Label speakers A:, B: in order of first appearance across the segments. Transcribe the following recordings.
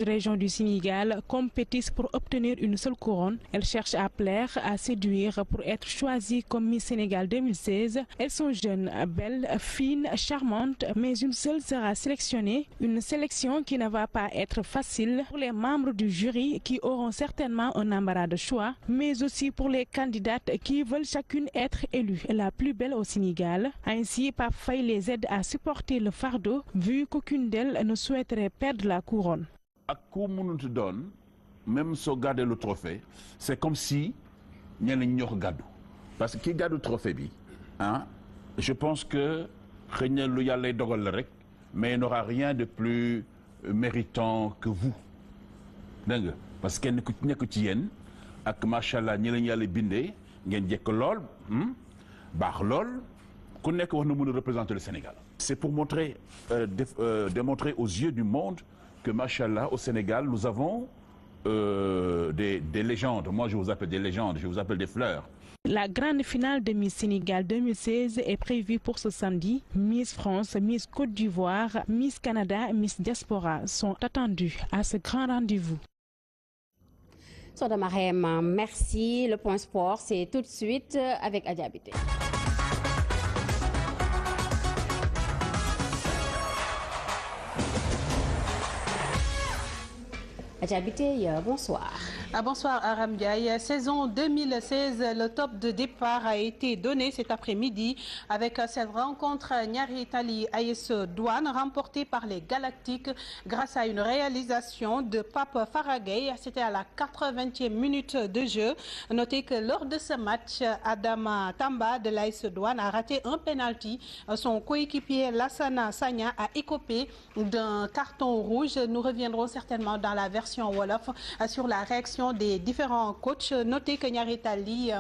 A: Régions du Sénégal compétissent pour obtenir une seule couronne. Elles cherchent à plaire, à séduire pour être choisies comme Miss Sénégal 2016. Elles sont jeunes, belles, fines, charmantes, mais une seule sera sélectionnée. Une sélection qui ne va pas être facile pour les membres du jury qui auront certainement un embarras de choix, mais aussi pour les candidates qui veulent chacune être élue la plus belle au Sénégal. Ainsi, Pape Faye les aide à supporter le fardeau vu qu'aucune d'elles ne souhaiterait perdre la couronne.
B: ak ku mënut doon même soo gardé le trophée c'est comme si ñeneen ñoo ko gàddu parce que ki gàddu trophée bi je pense que xëy na lu yàlla dogal la rek mais il n'aura rien de plus méritant que vous dégg nga parce que kenn ku nekk ci yéen ak macha allah ñi leen yàlla bindee ngeen jekk lool baax lool ku nekk wax na mën a représenter le Sénégal. C'est pour montrer démontrer aux yeux du monde que machallah au Sénégal nous avons des légendes. Moi je vous appelle des légendes, je vous appelle des fleurs.
A: La grande finale de Miss Sénégal 2016 est prévue pour ce samedi. Miss France, Miss Côte d'Ivoire, Miss Canada, Miss Diaspora sont attendues à ce grand rendez-vous.
C: Soda Marème, merci. Le point sport, c'est tout de suite avec Adja Bité. Adjabité, bonsoir.
D: Bonsoir Aram Ndiaye. Saison 2016, le top de départ a été donné cet après-midi avec cette rencontre Niary Tally AS Douane remportée par les Galactiques grâce à une réalisation de Pape Faragay. C'était à la 80e minute de jeu. Notez que lors de ce match, Adama Tamba de l'AS Douane a raté un penalty. Son coéquipier Lassana Sagna a écopé d'un carton rouge. Nous reviendrons certainement dans la version Wolof sur la réaction des différents coachs. Notez que Niary Tally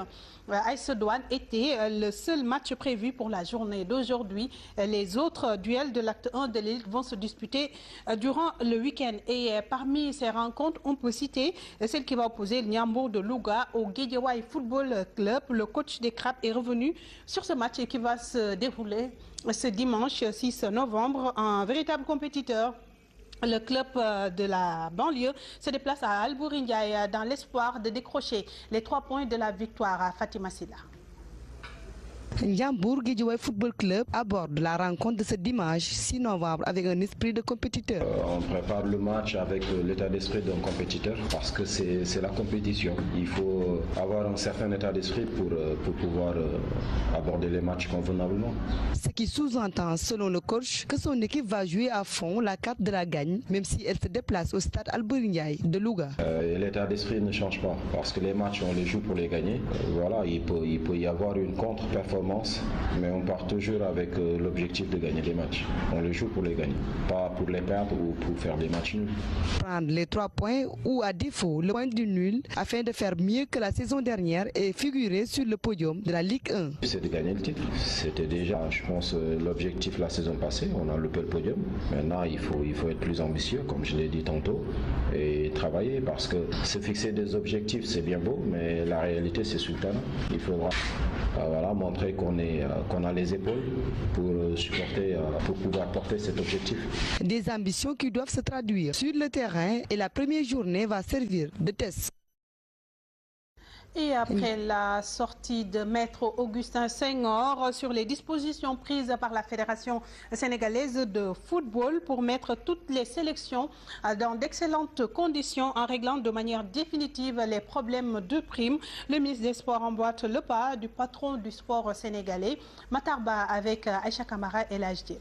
D: AS Douane était le seul match prévu pour la journée d'aujourd'hui. Les autres duels de l'acte 1 de l'élite vont se disputer durant le week-end. Et parmi ces rencontres, on peut citer celle qui va opposer le Niambour de Louga au Guédiawaye Football Club. Le coach des Crabes est revenu sur ce match qui va se dérouler ce dimanche 6 novembre. Un véritable compétiteur. Le club de la banlieue se déplace à Albouri Ndiaye dans l'espoir de décrocher les 3 points de la victoire à Fatima Silla.
E: Ndiambour Guédiawaye Football Club aborde la rencontre de ce dimanche 6 novembre avec un esprit de compétiteur.
F: On prépare le match avec l'état d'esprit d'un compétiteur parce que c'est la compétition. Il faut avoir un certain état d'esprit pour pouvoir aborder les matchs convenablement.
E: Ce qui sous-entend, selon le coach, que son équipe va jouer à fond la carte de la gagne, même si elle se déplace au stade Albouri Ndiaye de Louga.
F: L'état d'esprit ne change pas parce que les matchs, on les joue pour les gagner. Voilà, il peut y avoir une contre-performance. Mais on part toujours avec l'objectif de gagner des matchs. On les joue pour les gagner, pas pour les perdre ou pour faire des matchs nuls.
E: Prendre les 3 points ou à défaut le point du nul afin de faire mieux que la saison dernière et figurer sur le podium de la Ligue 1.
F: C'est de gagner le titre. C'était déjà, je pense, l'objectif la saison passée. On a loupé le podium. Maintenant, il faut être plus ambitieux, comme je l'ai dit tantôt, et travailler parce que se fixer des objectifs, c'est bien beau, mais la réalité, c'est sur le terrain. Il faudra montrer qu'on a les épaules pour supporter, pour pouvoir porter cet objectif.
E: Des ambitions qui doivent se traduire sur le terrain et la première journée va servir de test.
D: Et après la sortie de Maître Augustin Senghor sur les dispositions prises par la Fédération sénégalaise de football pour mettre toutes les sélections dans d'excellentes conditions en réglant de manière définitive les problèmes de primes, le ministre des Sports emboîte le pas du patron du sport sénégalais, Matarba, avec Aïcha Kamara et l'HD.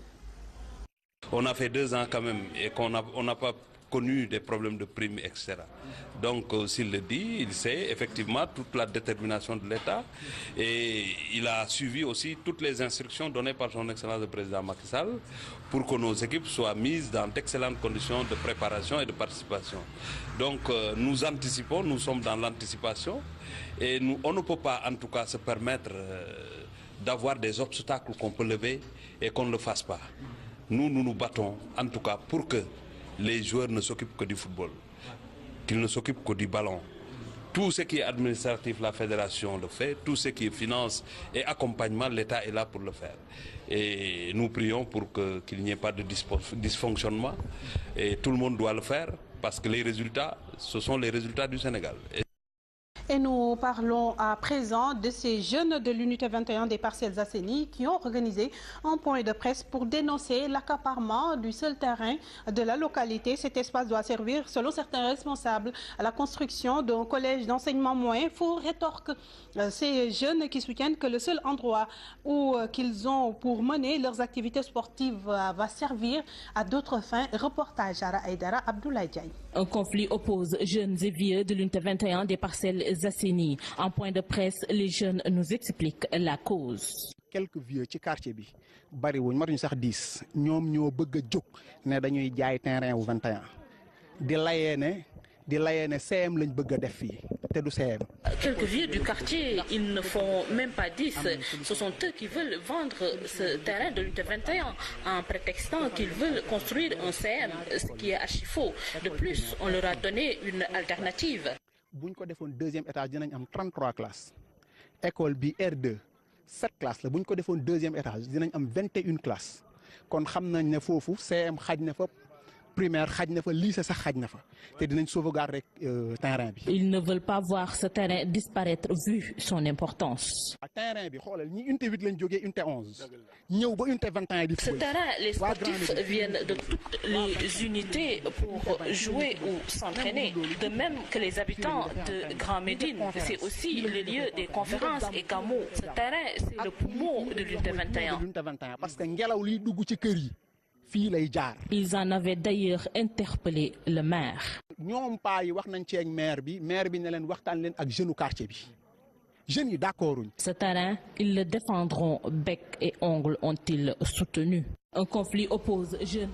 G: On a fait 2 ans quand même et on n'a pas connu des problèmes de primes, etc. Donc, s'il le dit, il sait effectivement toute la détermination de l'État et il a suivi aussi toutes les instructions données par son Excellence le Président Macky Sall pour que nos équipes soient mises dans d'excellentes conditions de préparation et de participation. Donc, nous anticipons, nous sommes dans l'anticipation et on ne peut pas en tout cas se permettre d'avoir des obstacles qu'on peut lever et qu'on ne le fasse pas. Nous nous battons en tout cas pour que les joueurs ne s'occupent que du football, qu'ils ne s'occupent que du ballon. Tout ce qui est administratif, la fédération le fait. Tout ce qui est finance et accompagnement, l'État est là pour le faire. Et nous prions pour qu'il n'y ait pas de dysfonctionnement. Et tout le monde doit le faire. parce que les résultats, ce sont les résultats du Sénégal.
D: Et nous parlons à présent de ces jeunes de l'unité 21 des Parcelles Assainies qui ont organisé un point de presse pour dénoncer l'accaparement du seul terrain de la localité. Cet espace doit servir, selon certains responsables, à la construction d'un collège d'enseignement moyen. Faux rétorque ces jeunes qui soutiennent que le seul endroit où qu'ils ont pour mener leurs activités sportives va servir à d'autres fins. Reportage à Aïdara Abdoulaye Diaye.
H: Un conflit oppose jeunes et vieux de l'unité 21 des Parcelles Assainies. En point de presse, les jeunes nous expliquent la cause.
I: Quelques vieux ci quartier bi bari wuñ matuñ sax 10 ñoom ñoo bëgg a jóg ne dañuy jaay terrain wu 21 di layee ne CM lañ bëgg a def fii te du CM.
H: Quelques vieux du quartier, ils ne font même pas 10. Ce sont eux qui veulent vendre ce terrain de l'unité 21 en prétextant qu'ils veulent construire un CM, ce qui est archi faux. De plus, on leur a donné une alternative.
I: buñ ko defoon deuxième étage dinañ am 33 classes école bi R2 7 classes la buñ ko defoon deuxième étage dinañ am 21 classes kon xam nañ ne foofu CM xaj na fa primaire xaj na fa lycée sax xaj na fa te dinañ sauvegarder terrain bi.
H: Ils ne veulent pas voir ce terrain disparaître vu son importance.
I: Terrain bi xoolal ñi unité 8 lañ jógee unité 11 ñëw ba unité 21 di.
H: Ce terrain, les sportifs viennent de toutes les unités pour jouer ou s'entraîner. De même que les habitants de Grand Médine, c'est aussi le lieu des conférences et gamots. Ce terrain, c'est le poumon de l'unité 21.
I: Parce que ngelaw liy dugg ci kër yi.
H: Ils en avaient d'ailleurs interpellé le maire.
I: ñoom paa yi wax nañ ci ak maire bi ne leen waxtaan leen ak jeune quartier bi jeunes yi d'accorduñ.
H: Ce terrain, ils le défendront bec et ongles, ont-ils soutenu. Un conflit oppose jeunes.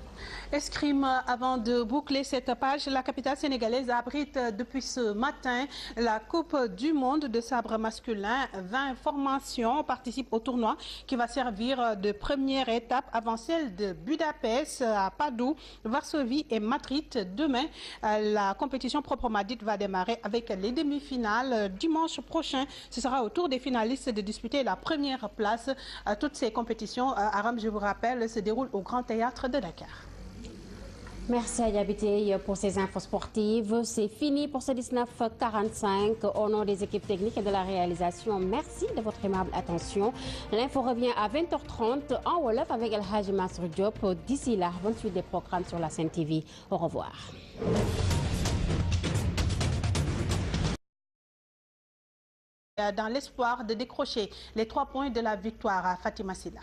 D: Escrime, avant de boucler cette page, la capitale sénégalaise abrite depuis ce matin la Coupe du monde de sabre masculin. 20 formations participent au tournoi qui va servir de première étape avant celle de Budapest, à Padoue, Varsovie et Madrid. Demain, la compétition proprement dite va démarrer avec les demi-finales. Dimanche prochain, ce sera au tour des finalistes de disputer la première place. Toutes ces compétitions, Aram, je vous rappelle, se déroulent au Grand Théâtre de Dakar.
C: Merci à Diabité pour ces infos sportives. C'est fini pour ce 19h45. Au nom des équipes techniques et de la réalisation, merci de votre aimable attention. L'info revient à 20h30 en Wolof avec El Hadji Mansour Diop. D'ici là, bonne suite des programmes sur la Sen TV. Au revoir.
D: Dans l'espoir de décrocher les 3 points de la victoire à Fatima Silla.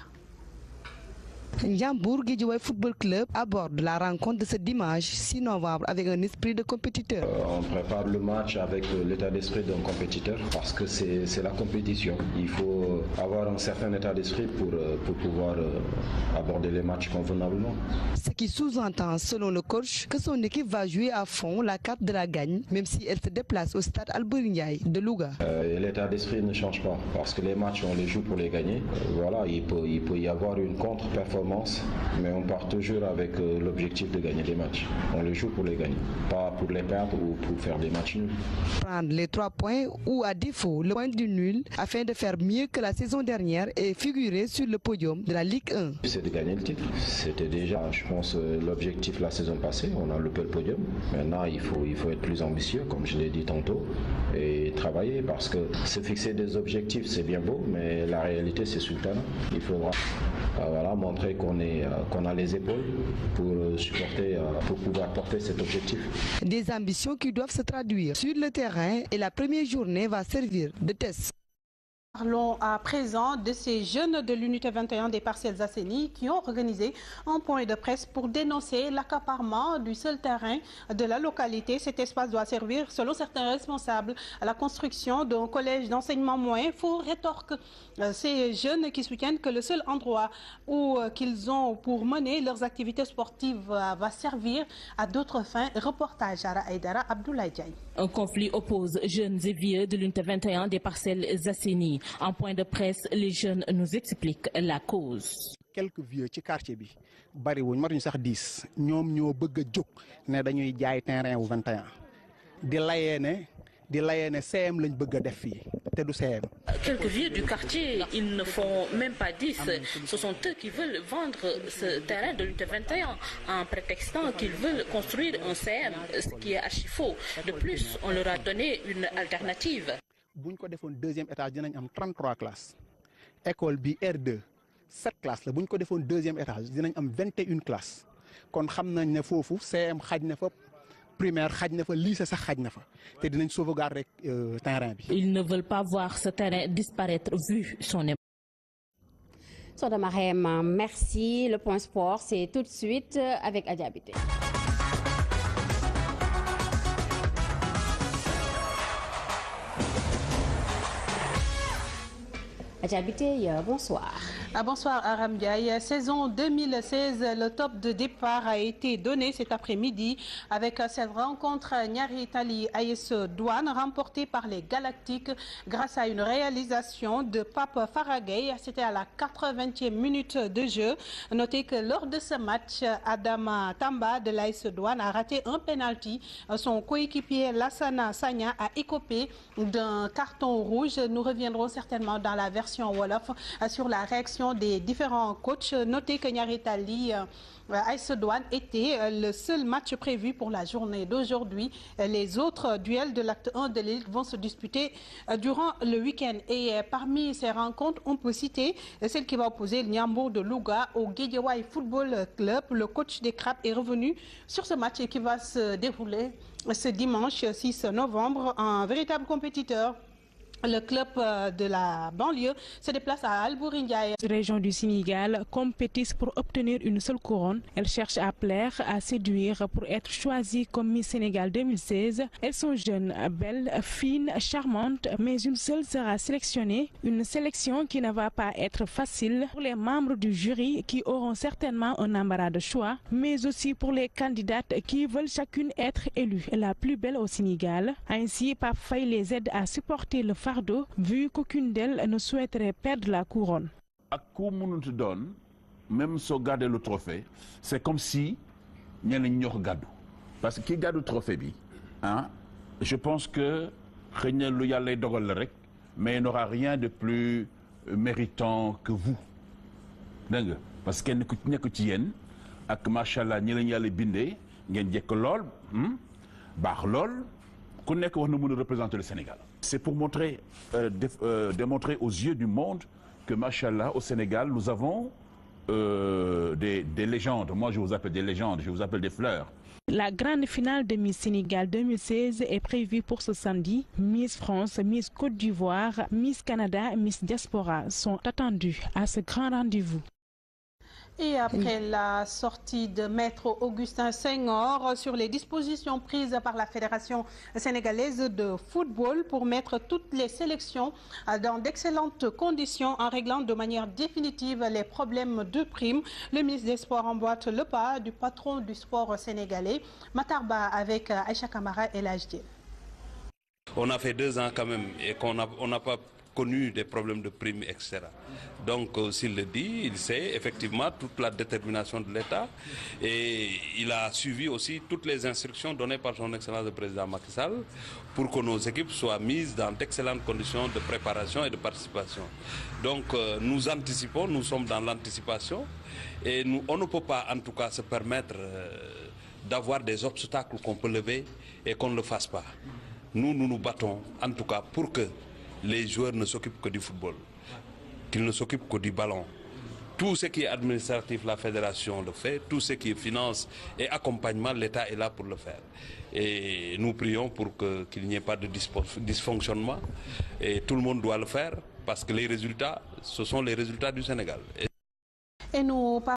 E: Ndiambour Guédiawaye Football Club aborde la rencontre de ce dimanche 6 novembre avec un esprit de compétiteur.
F: On prépare le match avec l'état d'esprit d'un compétiteur parce que c'est la compétition. Il faut avoir un certain état d'esprit pour pouvoir aborder les matchs convenablement.
E: Ce qui sous-entend, selon le coach, que son équipe va jouer à fond la carte de la gagne, même si elle se déplace au stade Albouri Ndiaye de Louga.
F: L'état d'esprit ne change pas parce que les matchs, on les joue pour les gagner. Voilà, il peut y avoir une contre-performance, mais on part toujours avec l'objectif de gagner des matchs. On les joue pour les gagner, pas pour les perdre ou pour faire des matchs nuls.
E: Prendre les 3 points ou à défaut le point du nul afin de faire mieux que la saison dernière et figurer sur le podium de la Ligue 1.
F: C'est de gagner le titre. C'était déjà, je pense, l'objectif la saison passée. On a loupé le podium. Maintenant, il faut être plus ambitieux, comme je l'ai dit tantôt, et travailler parce que se fixer des objectifs, c'est bien beau, mais la réalité, c'est sur le terrain. Il faudra montrer qu'on a les épaules pour supporter, pour pouvoir porter cet objectif.
E: Des ambitions qui doivent se traduire sur le terrain et la première journée va servir de test.
D: Parlons à présent de ces jeunes de l'unité 21 des Parcelles Assainies qui ont organisé un point de presse pour dénoncer l'accaparement du seul terrain de la localité. Cet espace doit servir, selon certains responsables, à la construction d'un collège d'enseignement moyen. Faux rétorque ces jeunes qui soutiennent que le seul endroit où qu'ils ont pour mener leurs activités sportives va servir à d'autres fins. Reportage à Aïdara Abdoulaye Diaye.
H: Un conflit oppose jeunes et vieux de l'unité 21 des Parcelles Assainies. En point de presse, les jeunes nous expliquent la cause.
I: Quelques vieux ci quartier bi bari wuñ matuñ sax 10 ñoom ñoo bëgg a jóg ne dañuy jaay terrain wu 21 di layee ne CM lañ bëgg a def fii te du CM.
H: Quelques vieux du quartier, ils ne font même pas 10. Ce sont eux qui veulent vendre ce terrain de l'unité 21 en prétextant qu'ils veulent construire un CM, ce qui est archi faux. De plus, on leur a donné une alternative.
I: buñ ko defoon deuxième étage dinañ am 33 classes école bi R2 7 classes la buñ ko defoon deuxième étage dinañ am 21 classes kon xam nañ ne foofu CM xaj na fa primaire xaj na fa lycée sax xaj na fa te dinañ sauvegarder terrain bi.
J: Ils ne veulent pas voir ce terrain disparaître vu son état.
C: Soda Marème, merci. Le point sport, c'est tout de suite avec Adja Bité. Adja Bité, bonsoir.
D: Bonsoir Aram Ndiaye. Saison 2016, le top de départ a été donné cet après-midi avec cette rencontre Niary Tally AS Douane remportée par les Galactiques grâce à une réalisation de Pape Faragay. C'était à la 80e minute de jeu. Notez que lors de ce match, Adama Tamba de l'AS Douane a raté un penalty. Son coéquipier Lassana Sagna a écopé d'un carton rouge. Nous reviendrons certainement dans la version Wolof sur la réaction des différents coachs. Notez que Niary Tally AS Douane était le seul match prévu pour la journée d'aujourd'hui. Les autres duels de l'acte 1 de l'élite vont se disputer durant le week-end. Et parmi ces rencontres, on peut citer celle qui va opposer le Niambour de Louga au Guédiawaye Football Club. Le coach des Crabes est revenu sur ce match qui va se dérouler ce dimanche 6 novembre. Un véritable compétiteur. Le club de la banlieue se déplace à Albouri Ndiaye.
A: Région du Sénégal compétissent pour obtenir une seule couronne. Elles cherchent à plaire, à séduire pour être choisies comme Miss Sénégal 2016. Elles sont jeunes, belles, fines, charmantes, mais une seule sera sélectionnée. Une sélection qui ne va pas être facile pour les membres du jury qui auront certainement un embarras de choix, mais aussi pour les candidates qui veulent chacune être élue la plus belle au Sénégal. Ainsi, Pape Faye les aide à supporter le fardeau, vu qu'aucune d'elles ne souhaiterait perdre la couronne.
B: ak ku mënut doon même soo gardé le trophée c'est comme si ñeneen ñoo ko gàddu parce que ki gàddu trophée bi je pense que xëy na lu yàlla dogal la rek mais il n'aura rien de plus méritant que vous dégg nga parce que kenn ku nekk ci yéen ak macha allah ñi leen yàlla bindee ngeen jekk lool baax lool ku nekk wax na mën a représenter le Sénégal. C'est pour montrer, démontrer aux yeux du monde que, machallah, au Sénégal, nous avons des légendes. Moi, je vous appelle des légendes, je vous appelle des fleurs.
A: La grande finale de Miss Sénégal 2016 est prévue pour ce samedi. Miss France, Miss Côte d'Ivoire, Miss Canada, Miss Diaspora sont attendues à ce grand rendez-vous.
D: Et après la sortie de Maître Augustin Senghor sur les dispositions prises par la Fédération sénégalaise de football pour mettre toutes les sélections dans d'excellentes conditions en réglant de manière définitive les problèmes de primes, le ministre des Sports emboîte le pas du patron du sport sénégalais, Matarba, avec Aïcha Kamara et l'HD.
G: On a fait 2 ans quand même et qu'on n'a pas connu des problèmes de primes, etc. Donc, s'il le dit, il sait effectivement toute la détermination de l'État et il a suivi aussi toutes les instructions données par son Excellence le Président Macky Sall pour que nos équipes soient mises dans d'excellentes conditions de préparation et de participation. Donc, nous anticipons, nous sommes dans l'anticipation et on ne peut pas en tout cas se permettre d'avoir des obstacles qu'on peut lever et qu'on ne le fasse pas. Nous nous battons en tout cas pour que les joueurs ne s'occupent que du football, qu'ils ne s'occupent que du ballon. Tout ce qui est administratif, la fédération le fait. Tout ce qui est finance et accompagnement, l'État est là pour le faire. Et nous prions pour qu'il n'y ait pas de dysfonctionnement. Et tout le monde doit le faire parce que les résultats, ce sont les résultats du Sénégal.
D: Et nous